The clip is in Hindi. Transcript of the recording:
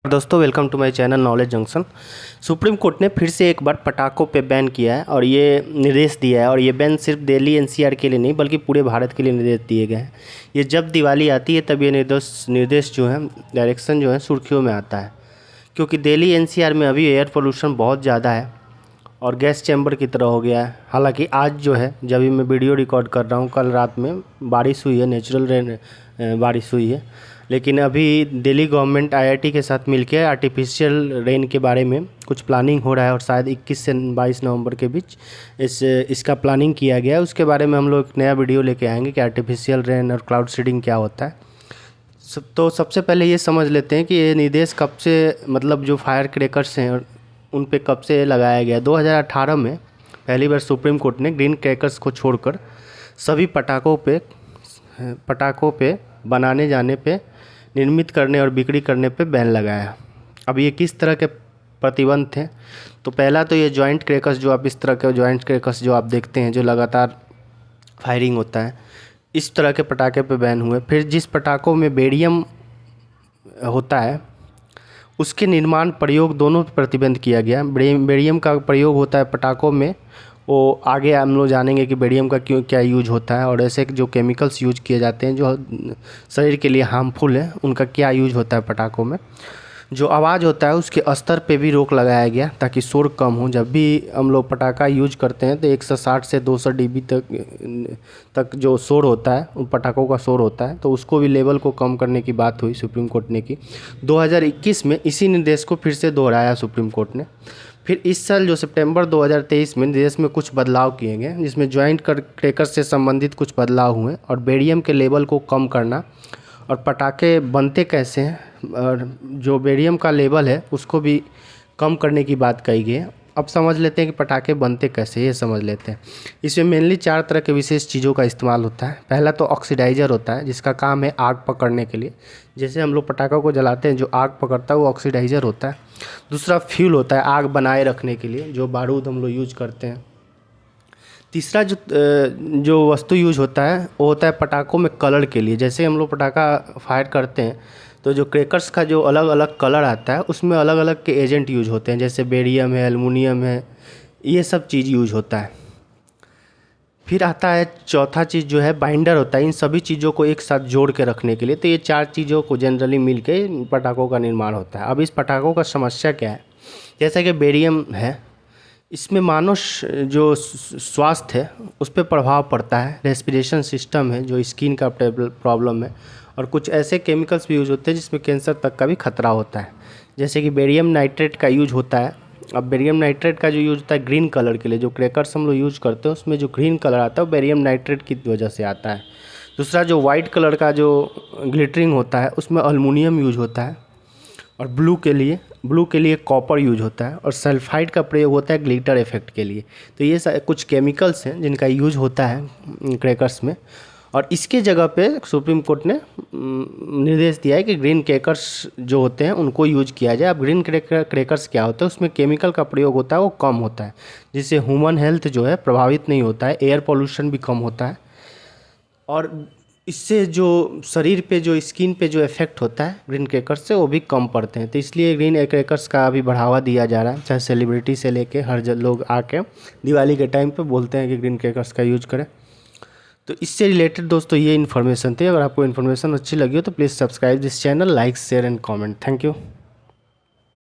दोस्तों welcome to my channel knowledge junction. Supreme Court ने फिर से एक बार पटाखों पे बैन किया है और ये निर्देश दिया है। और ये बैन सिर्फ दिल्ली एनसीआर के लिए नहीं बल्कि पूरे भारत के लिए निर्देश दिए गए हैं। ये जब दिवाली आती है तब ये निर्देश जो है डायरेक्शन जो है सुर्खियों में आता है, क्योंकि दिल्ली एनसीआर में अभी एयर पोल्यूशन बहुत ज़्यादा है और गैस चैम्बर की तरह हो गया है। हालांकि आज जो है जब भी मैं वीडियो रिकॉर्ड कर रहा हूँ, कल रात में बारिश हुई है, नेचुरल रेन बारिश हुई है, लेकिन अभी दिल्ली गवर्नमेंट आईआईटी के साथ मिलकर आर्टिफिशियल रेन के बारे में कुछ प्लानिंग हो रहा है और शायद 21 से 22 नवंबर के बीच इसका प्लानिंग किया गया है। उसके बारे में हम लोग एक नया वीडियो लेके आएंगे कि आर्टिफिशियल रेन और क्लाउड सीडिंग क्या होता है। तो सबसे पहले ये समझ लेते हैं कि ये निर्देश कब से, मतलब जो फायर क्रैकर्स हैं उन पे कब से लगाया गया। 2018 में पहली बार सुप्रीम कोर्ट ने ग्रीन क्रैकर्स को छोड़कर सभी पटाखों पे बनाने जाने पे, निर्मित करने और बिक्री करने पे बैन लगाया। अब ये किस तरह के प्रतिबंध थे? तो पहला तो ये जॉइंट क्रैकर्स, जो आप इस तरह के जॉइंट क्रैकर्स जो आप देखते हैं जो लगातार फायरिंग होता है, इस तरह के पटाखे पे बैन हुए। फिर जिस पटाखों में बेरियम होता है उसके निर्माण प्रयोग दोनों पर प्रतिबंध किया गया। बेरियम का प्रयोग होता है पटाखों में, वो आगे हम लोग जानेंगे कि बेरियम का क्या यूज होता है और ऐसे जो केमिकल्स यूज किए जाते हैं जो शरीर के लिए हार्मफुल है उनका क्या यूज होता है पटाखों में। जो आवाज़ होता है उसके स्तर पे भी रोक लगाया गया ताकि शोर कम हो। जब भी हम लोग पटाखा यूज करते हैं तो 160 से 200 dB तक जो शोर होता है, उन पटाखों का शोर होता है, तो उसको भी लेवल को कम करने की बात हुई सुप्रीम कोर्ट ने की। 2021 में इसी निर्देश को फिर से दोहराया सुप्रीम कोर्ट ने। फिर इस साल जो सितंबर 2023 में निर्देश में कुछ बदलाव किए गए, जिसमें जॉइंट क्रैकर से संबंधित कुछ बदलाव हुए और बेरियम के लेवल को कम करना और पटाखे बनते कैसे हैं और जो बेरियम का लेवल है उसको भी कम करने की बात कही गई है। अब समझ लेते हैं कि पटाखे बनते कैसे, ये समझ लेते हैं। इसमें मेनली 4 तरह के विशेष चीज़ों का इस्तेमाल होता है। पहला तो ऑक्सीडाइज़र होता है जिसका काम है आग पकड़ने के लिए। जैसे हम लोग पटाखों को जलाते हैं, जो आग पकड़ता है वो ऑक्सीडाइज़र होता है। दूसरा फ्यूल होता है आग बनाए रखने के लिए, जो बारूद हम लोग यूज करते हैं। तीसरा जो वस्तु यूज होता है वो होता है पटाखों में कलर के लिए। जैसे हम लोग पटाखा फायर करते हैं तो जो क्रैकर्स का जो अलग अलग कलर आता है उसमें अलग अलग के एजेंट यूज होते हैं, जैसे बेरियम है, एल्युमिनियम है, ये सब चीज़ यूज होता है। फिर आता है चौथा चीज़ जो है बाइंडर होता है, इन सभी चीज़ों को एक साथ जोड़ के रखने के लिए। तो ये 4 चीज़ों को जनरली मिल के पटाखों का निर्माण होता है। अब इस पटाखों का समस्या क्या है? जैसा कि बेरियम है, इसमें मानव जो स्वास्थ्य है उस पर प्रभाव पड़ता है। रेस्पिरेशन सिस्टम है, जो स्किन का प्रॉब्लम है, और कुछ ऐसे केमिकल्स भी यूज होते हैं जिसमें कैंसर तक का भी खतरा होता है। जैसे कि बेरियम नाइट्रेट का यूज होता है। अब बेरियम नाइट्रेट का जो यूज होता है ग्रीन कलर के लिए, जो क्रैकर्स हम लोग यूज करते हैं उसमें जो ग्रीन कलर आता है वो बेरियम नाइट्रेट की वजह से आता है। दूसरा जो वाइट कलर का जो ग्लिटरिंग होता है उसमें अल्मुनियम यूज होता है। और ब्लू के लिए कॉपर यूज होता है। और सल्फाइड का प्रयोग होता है ग्लिटर इफेक्ट के लिए। तो ये कुछ केमिकल्स हैं जिनका यूज होता है क्रैकर्स में। और इसके जगह पे सुप्रीम कोर्ट ने निर्देश दिया है कि ग्रीन क्रैकर्स जो होते हैं उनको यूज किया जाए। अब ग्रीन क्रैकर्स क्या होता है? उसमें केमिकल का प्रयोग होता है वो कम होता है, जिससे ह्यूमन हेल्थ जो है प्रभावित नहीं होता है, एयर पोल्यूशन भी कम होता है, और इससे जो शरीर पे, जो स्किन पे जो इफेक्ट होता है ग्रीन क्रैकर्स से, वो भी कम पड़ते हैं। तो इसलिए ग्रीन क्रैकर्स का अभी बढ़ावा दिया जा रहा है। चाहे सेलिब्रिटी से लेके हर लोग आके दिवाली के टाइम पे बोलते हैं कि ग्रीन क्रैकर्स का यूज करें। तो इससे रिलेटेड दोस्तों ये इन्फॉर्मेशन थी। अगर आपको इन्फॉर्मेशन अच्छी लगी हो तो please subscribe this channel, like, share and comment. Thank you.